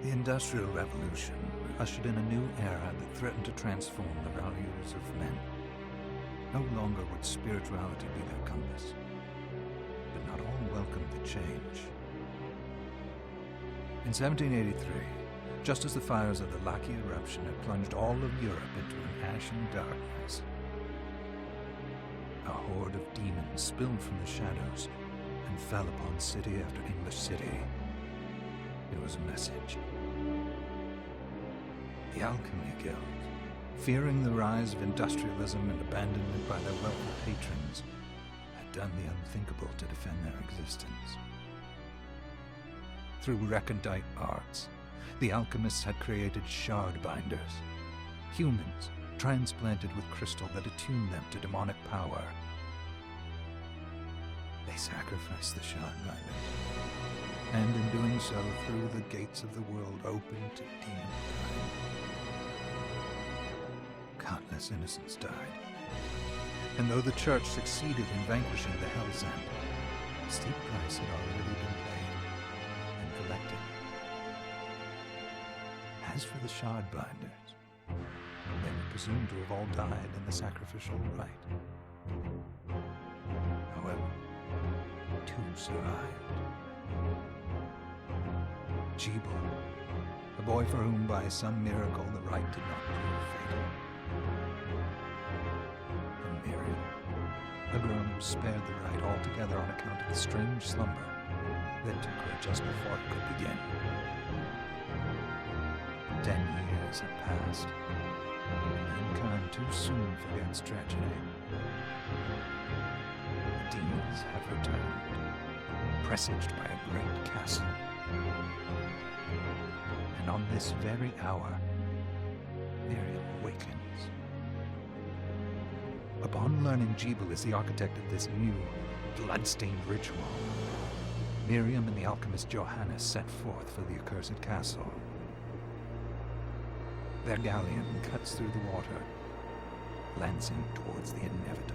The Industrial Revolution ushered in a new era that threatened to transform the values of men. No longer would spirituality be their compass, but not all welcomed the change. In 1783, just as the fires of the Laki eruption had plunged all of Europe into an ashen darkness, a horde of demons spilled from the shadows and fell upon city after English city. It was a message. The Alchemy Guild, fearing the rise of industrialism and abandonment by their wealthy patrons, had done the unthinkable to defend their existence. Through recondite arts, the alchemists had created shard binders, humans transplanted with crystal that attuned them to demonic power. They sacrificed the shard binders, and in doing so threw the gates of the world open to demonkind. Countless innocents died, and though the Church succeeded in vanquishing the Hell's End, a steep price had already been paid and collected. As for the shard binders, they were presumed to have all died in the sacrificial rite. However, two survived. Gebel, a boy for whom by some miracle the rite did not prove fatal. And Miriam, a girl who spared the rite altogether on account of the strange slumber that took her just before it could begin. 10 years had passed. Mankind too soon forgets tragedy. The demons have returned, presaged by a great castle. And on this very hour, Miriam awakens. Upon learning Gebel is the architect of this new, bloodstained ritual, Miriam and the alchemist Johannes set forth for the accursed castle. Their galleon cuts through the water, lancing towards the inevitable.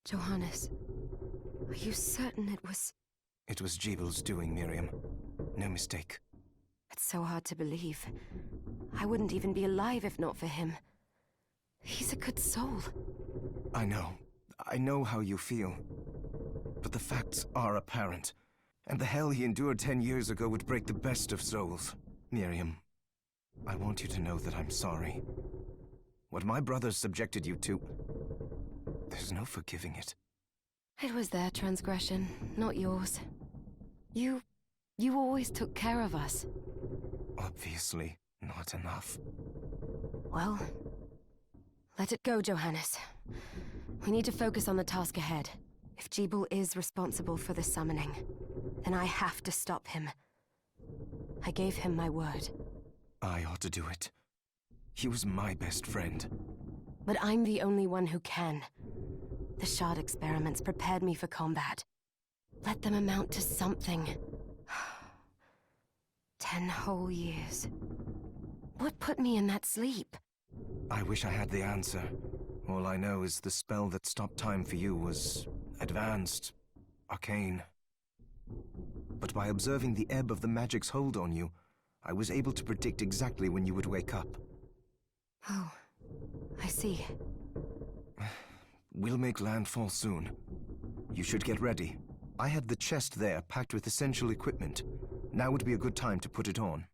Johannes, are you certain it was... It was Gebel's doing, Miriam. No mistake. It's so hard to believe. I wouldn't even be alive if not for him. He's a good soul. I know. I know how you feel. But the facts are apparent. And the hell he endured 10 years ago would break the best of souls. Miriam, I want you to know that I'm sorry. What my brothers subjected you to... There's no forgiving it. It was their transgression, not yours. You always took care of us. Obviously, not enough. Well, let it go, Johannes. We need to focus on the task ahead. If Gebel is responsible for the summoning, then I have to stop him. I gave him my word. I ought to do it. He was my best friend. But I'm the only one who can. The shard experiments prepared me for combat. Let them amount to something. 10 whole years. What put me in that sleep? I wish I had the answer. All I know is the spell that stopped time for you was advanced, arcane. But by observing the ebb of the magic's hold on you, I was able to predict exactly when you would wake up. Oh, I see. We'll make landfall soon. You should get ready. I had the chest there packed with essential equipment. Now would be a good time to put it on.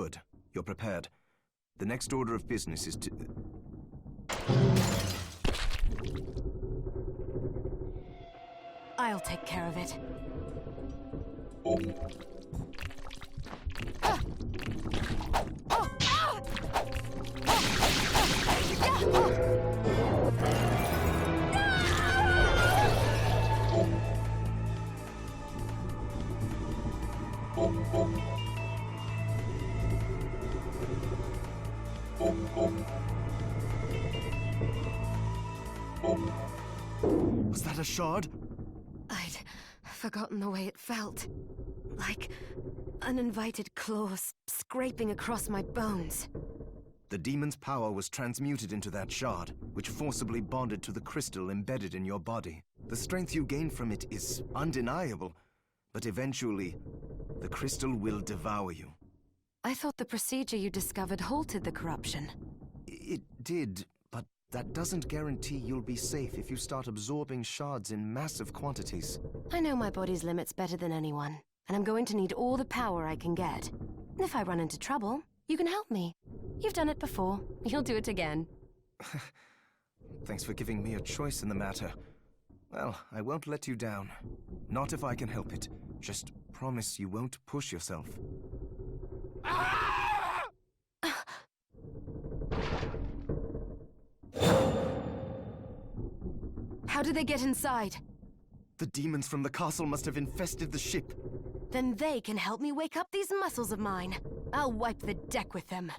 Good. You're prepared. The next order of business is to... I'll take care of it. Was that a shard? I'd forgotten the way it felt. Like uninvited claws scraping across my bones. The demon's power was transmuted into that shard, which forcibly bonded to the crystal embedded in your body. The strength you gain from it is undeniable, but eventually, the crystal will devour you. I thought the procedure you discovered halted the corruption. It did, but that doesn't guarantee you'll be safe if you start absorbing shards in massive quantities. I know my body's limits better than anyone, and I'm going to need all the power I can get. And if I run into trouble, you can help me. You've done it before. You'll do it again. Thanks for giving me a choice in the matter. Well, I won't let you down. Not if I can help it. Just promise you won't push yourself. How did they get inside? The demons from the castle must have infested the ship. Then they can help me wake up these muscles of mine. I'll wipe the deck with them.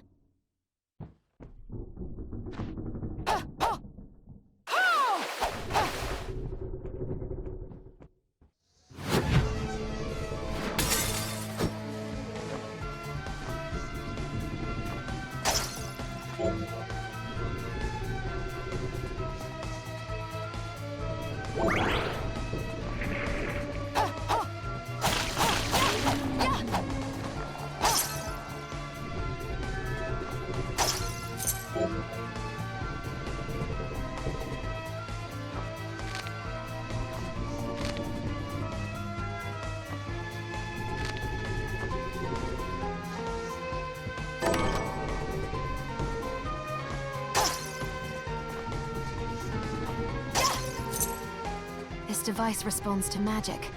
This device responds to magic.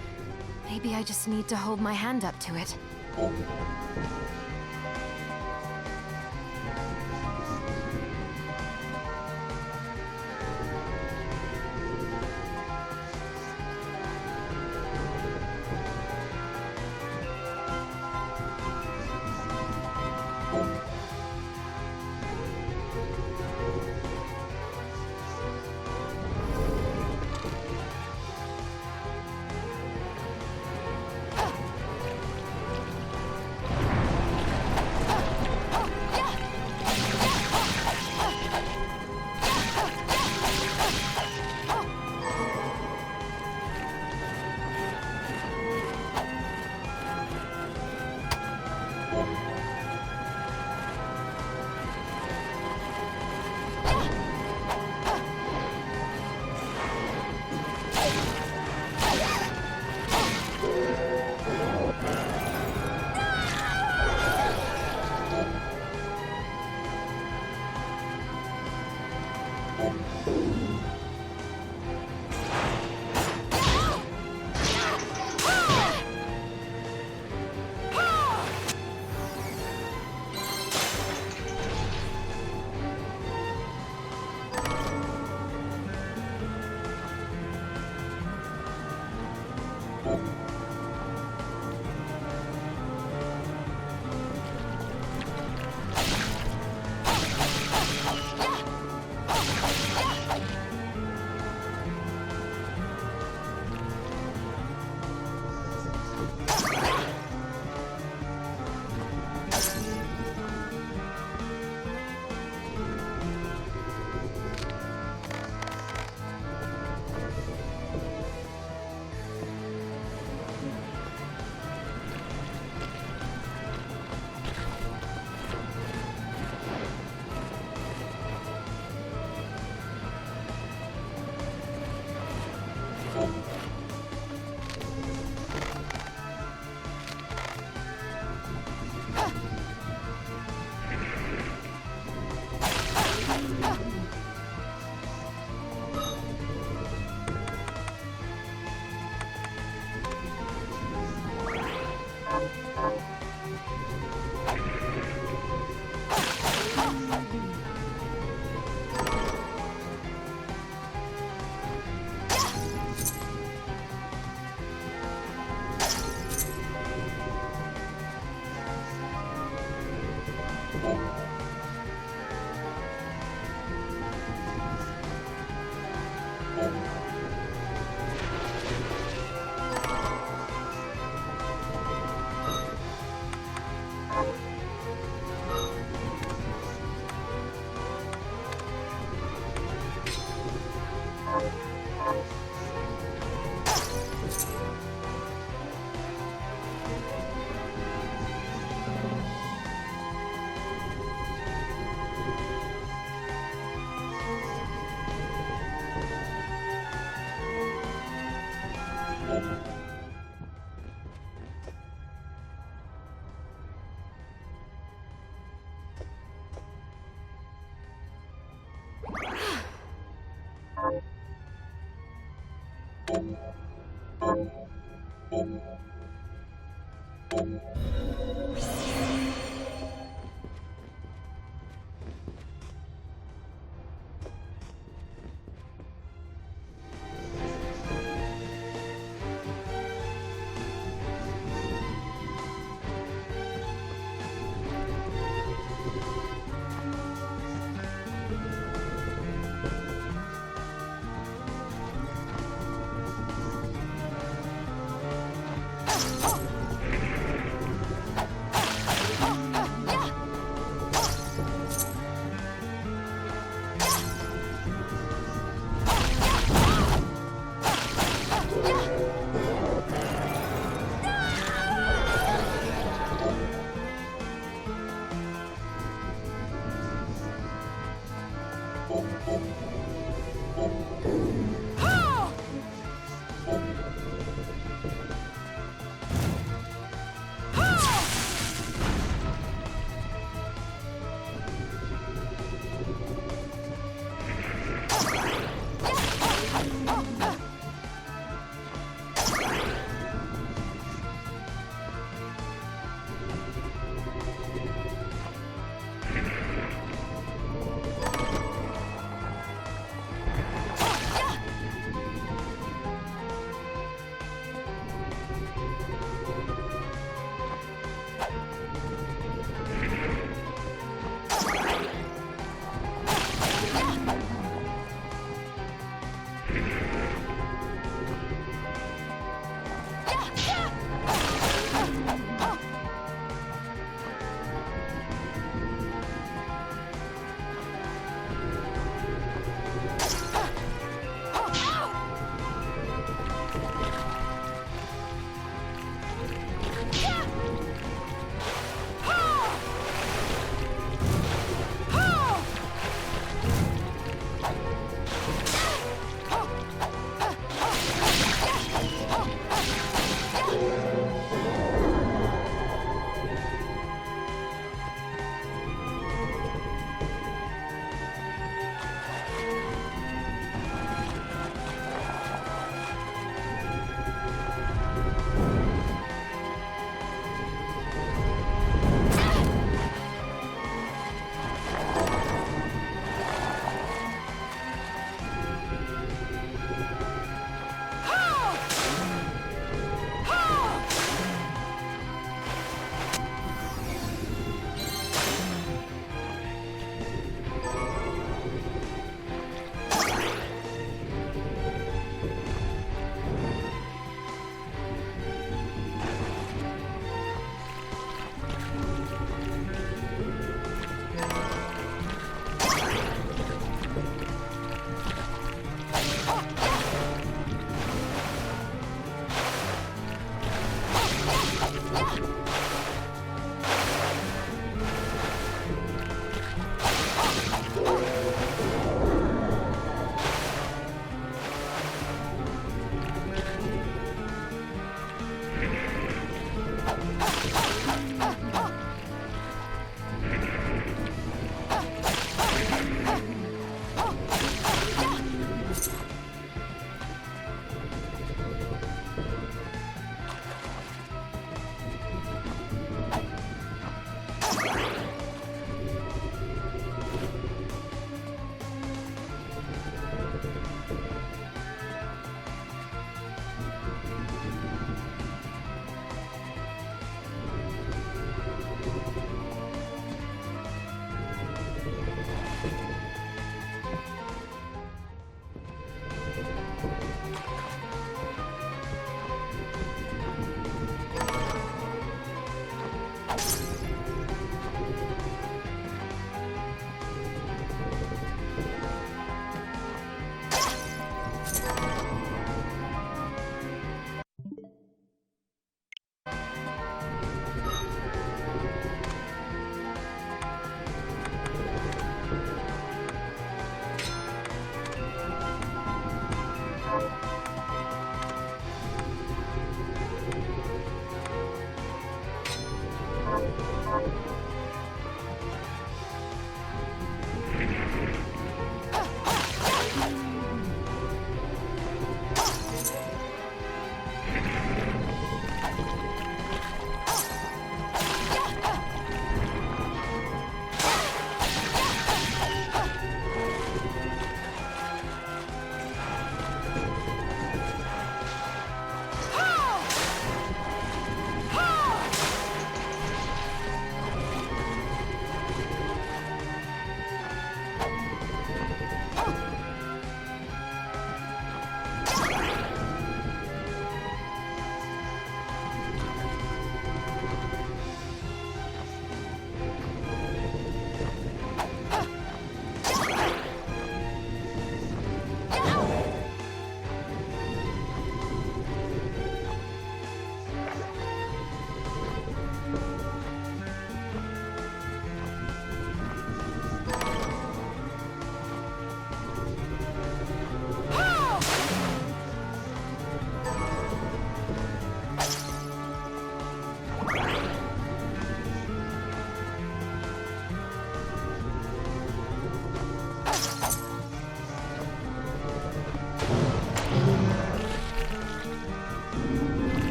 Maybe I just need to hold my hand up to it.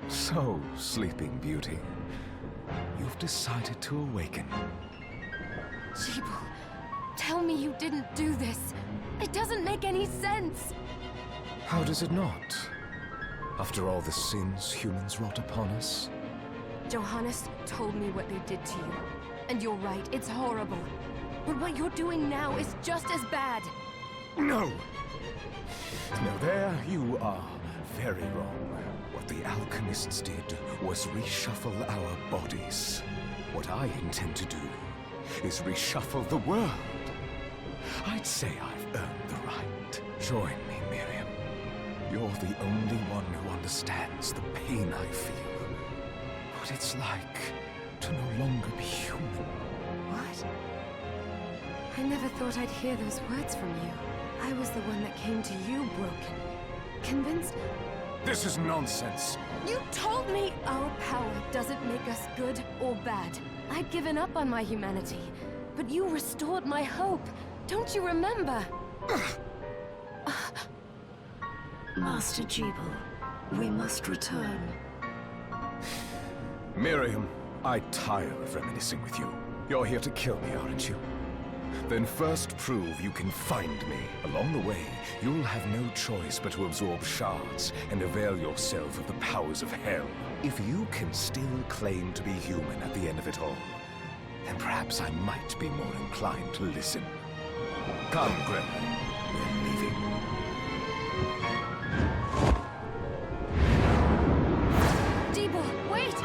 So, Sleeping Beauty, you've decided to awaken. Gebel, tell me you didn't do this. It doesn't make any sense. How does it not? After all the sins humans wrought upon us? Johannes told me what they did to you. And you're right, it's horrible. But what you're doing now is just as bad. No! No, there you are very wrong. What the alchemists did was reshuffle our bodies. What I intend to do is reshuffle the world. I'd say I've earned the right. Join me, Miriam. You're the only one who understands the pain I feel. What it's like to no longer be human. What? I never thought I'd hear those words from you. I was the one that came to you broken. Convinced... This is nonsense. You told me our power doesn't make us good or bad. I'd given up on my humanity, but you restored my hope. Don't you remember? Master Gebel, we must return. Miriam, I tire of reminiscing with you. You're here to kill me, aren't you? Then first prove you can find me. Along the way, you'll have no choice but to absorb shards and avail yourself of the powers of hell. If you can still claim to be human at the end of it all, then perhaps I might be more inclined to listen. Come, Gremlin. We're leaving. Gebel, wait!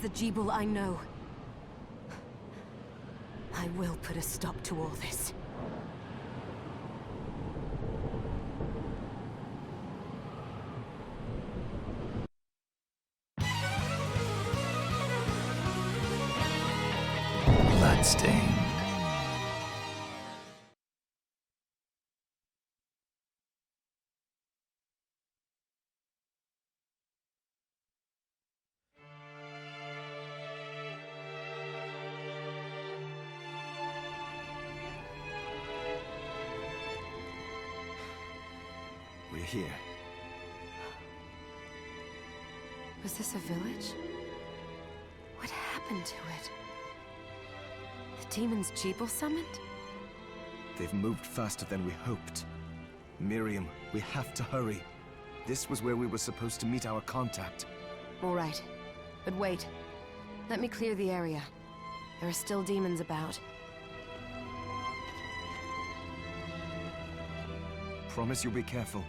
the Gebel I know. I will put a stop to all this. Bloodstained. We're here. Was this a village? What happened to it? The demons Gebel summoned? They've moved faster than we hoped. Miriam, we have to hurry. This was where we were supposed to meet our contact. All right. But wait. Let me clear the area. There are still demons about. Promise you'll be careful.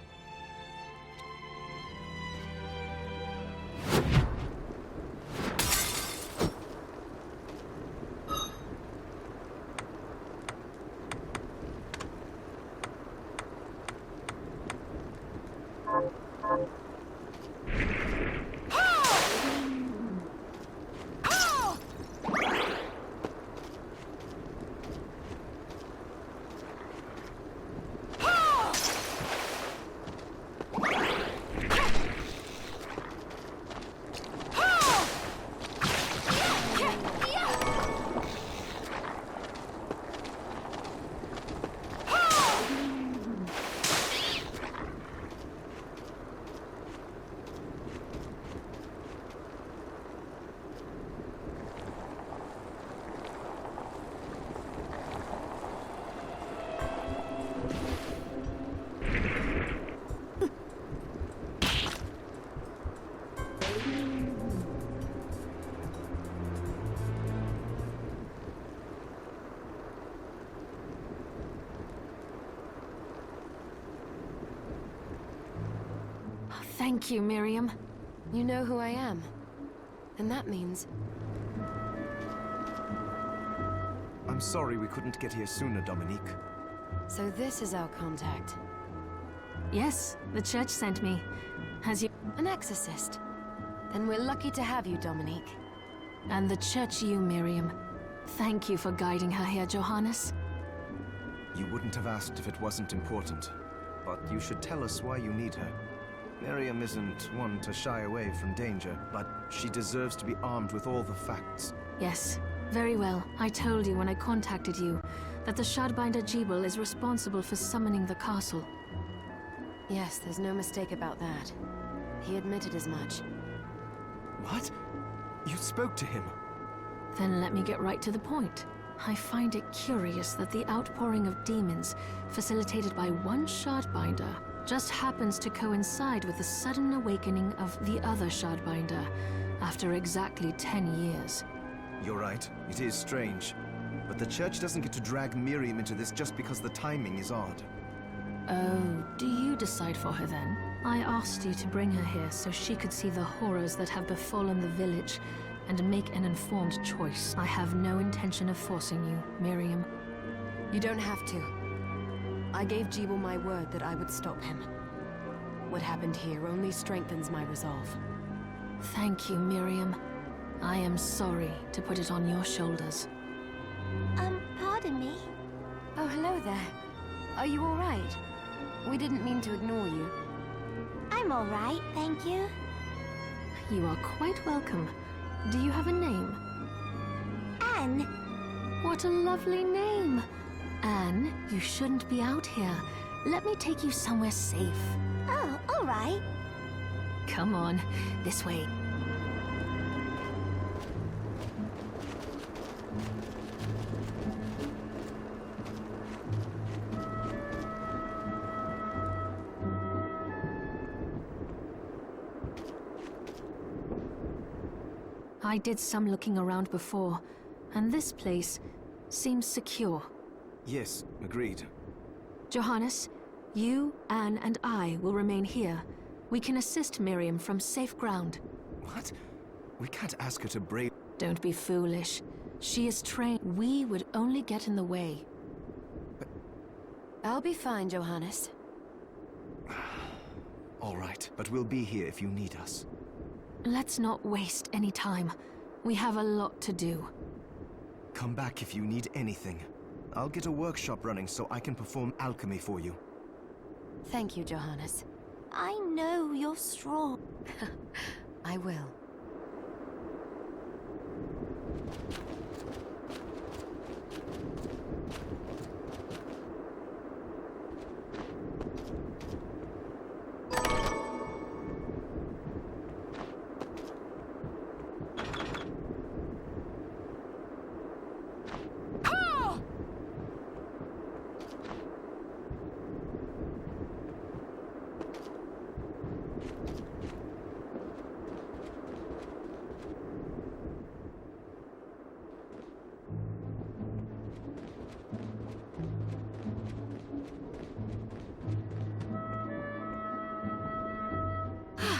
Thank you, Miriam. You know who I am. And that means... I'm sorry we couldn't get here sooner, Dominique. So this is our contact. Yes, the church sent me. Has you... An exorcist. Then we're lucky to have you, Dominique. And the church you, Miriam. Thank you for guiding her here, Johannes. You wouldn't have asked if it wasn't important. But you should tell us why you need her. Miriam isn't one to shy away from danger, but she deserves to be armed with all the facts. Yes, very well. I told you when I contacted you that the Shardbinder Gebel is responsible for summoning the castle. Yes, there's no mistake about that. He admitted as much. What? You spoke to him? Then let me get right to the point. I find it curious that the outpouring of demons, facilitated by one Shardbinder, just happens to coincide with the sudden awakening of the other Shardbinder, after exactly 10 years. You're right, it is strange. But the church doesn't get to drag Miriam into this just because the timing is odd. Oh, do you decide for her then? I asked you to bring her here so she could see the horrors that have befallen the village and make an informed choice. I have no intention of forcing you, Miriam. You don't have to. I gave Gebel my word that I would stop him. What happened here only strengthens my resolve. Thank you, Miriam. I am sorry to put it on your shoulders. Pardon me? Oh, hello there. Are you all right? We didn't mean to ignore you. I'm all right, thank you. You are quite welcome. Do you have a name? Anne. What a lovely name! Anne, you shouldn't be out here. Let me take you somewhere safe. Oh, all right. Come on, this way. I did some looking around before, and this place seems secure. Yes, agreed. Johannes, you, Anne, and I will remain here. We can assist Miriam from safe ground. What? We can't ask her to brave... Don't be foolish. She is trained. We would only get in the way. I'll be fine, Johannes. All right, but we'll be here if you need us. Let's not waste any time. We have a lot to do. Come back if you need anything. I'll get a workshop running so I can perform alchemy for you. Thank you, Johannes. I know you're strong. I will.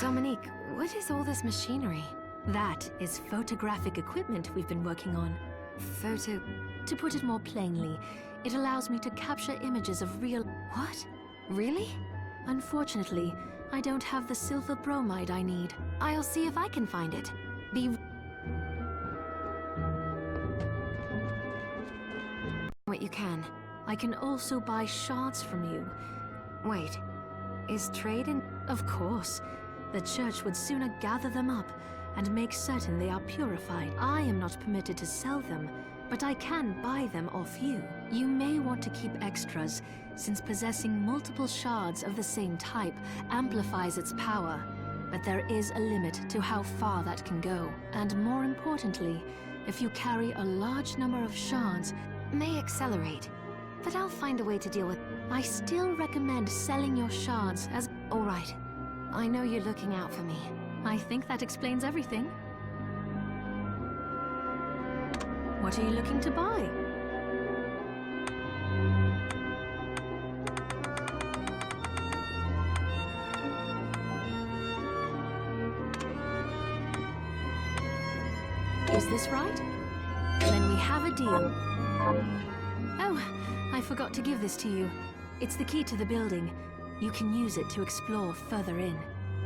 Dominique, what is all this machinery? That is photographic equipment we've been working on. Photo... To put it more plainly, it allows me to capture images of real... What? Really? Unfortunately, I don't have the silver bromide I need. I'll see if I can find it. What you can. I can also buy shards from you. Wait, is trade in... Of course. The church would sooner gather them up and make certain they are purified. I am not permitted to sell them, but I can buy them off you. You may want to keep extras, since possessing multiple shards of the same type amplifies its power. But there is a limit to how far that can go. And more importantly, if you carry a large number of shards, May accelerate, but I'll find a way to deal with... I still recommend selling your shards as... All right. I know you're looking out for me. I think that explains everything. What are you looking to buy? Is this right? Then we have a deal. Oh, I forgot to give this to you. It's the key to the building. You can use it to explore further in.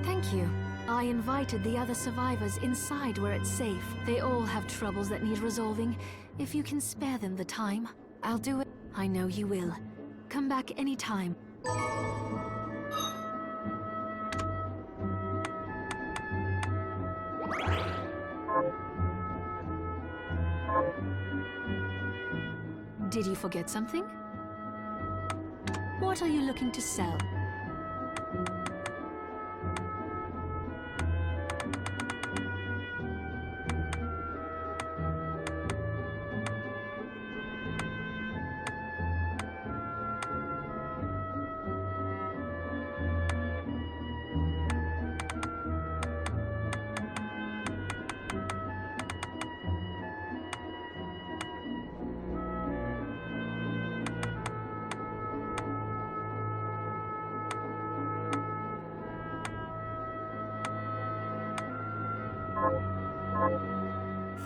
Thank you. I invited the other survivors inside where it's safe. They all have troubles that need resolving. If you can spare them the time, I'll do it. I know you will. Come back anytime. Did you forget something? What are you looking to sell?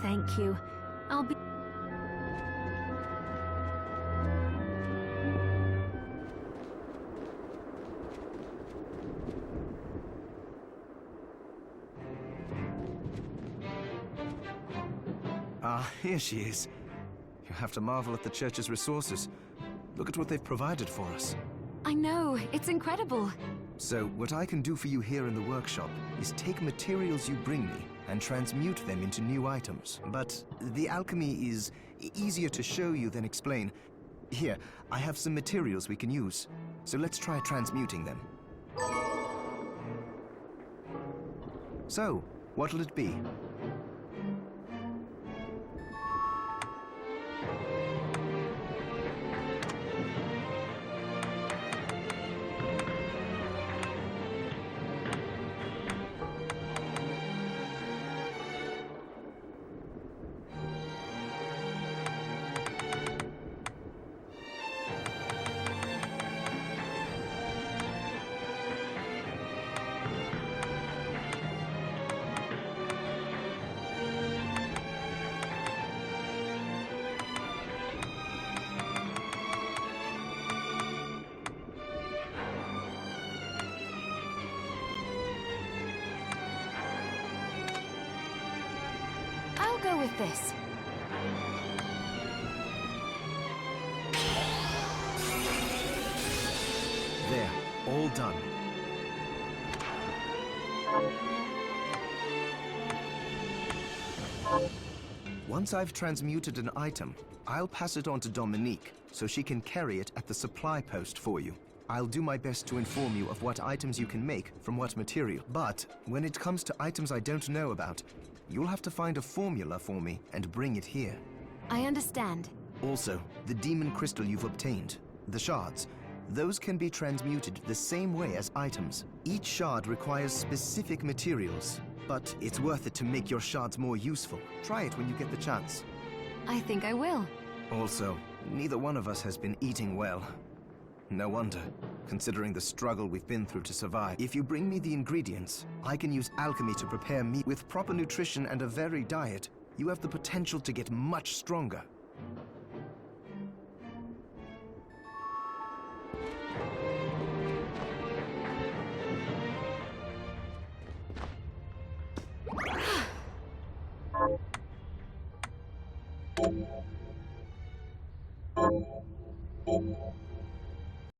Thank you. I'll be... Ah, here she is. You have to marvel at the church's resources. Look at what they've provided for us. I know, it's incredible. So, what I can do for you here in the workshop is take materials you bring me and transmute them into new items. But the alchemy is easier to show you than explain. Here, I have some materials we can use. So let's try transmuting them. So, what'll it be? with this. There, all done. Once I've transmuted an item, I'll pass it on to Dominique, so she can carry it at the supply post for you. I'll do my best to inform you of what items you can make from what material. But when it comes to items I don't know about, you'll have to find a formula for me and bring it here. I understand. Also, the demon crystal you've obtained, the shards, those can be transmuted the same way as items. Each shard requires specific materials, but it's worth it to make your shards more useful. Try it when you get the chance. I think I will. Also, neither one of us has been eating well. No wonder, considering the struggle we've been through to survive. If you bring me the ingredients, I can use alchemy to prepare meat. With proper nutrition and a varied diet, you have the potential to get much stronger.